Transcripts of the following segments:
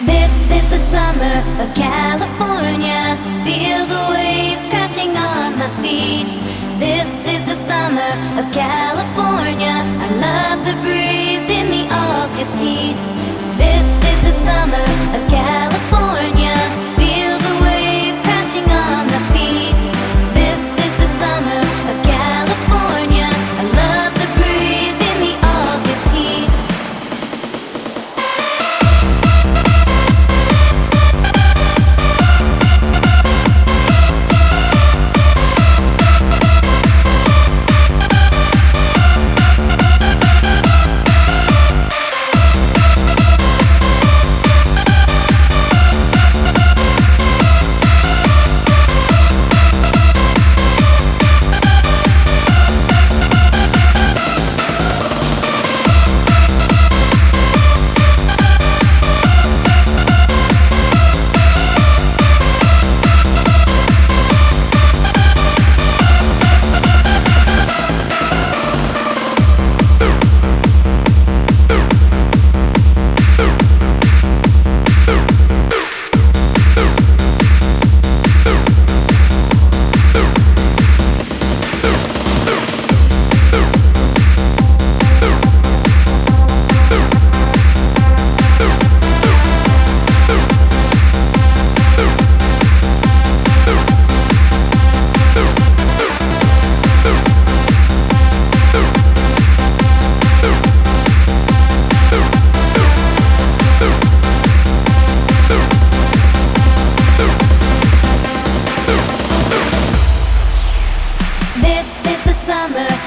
This is the summer of California. Feel the waves crashing on my feet. This is the summer of California. I love the breeze in the August heat. This is the summer of California. Feel the waves crashing on my feet. This is the summer of California. I love the breeze in the August heat.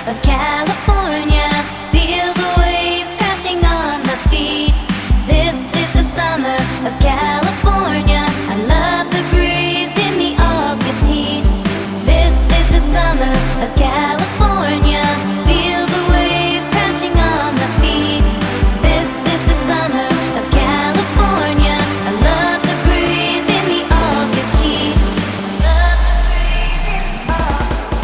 Of California, feel the waves crashing on my feet. This is the summer of California. I love the breeze in the August heat. This is the summer of California. Feel the waves crashing on my feet. This is the summer of California. I love the breeze in the August heat. Love the breeze in the August.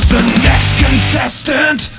The next contestant.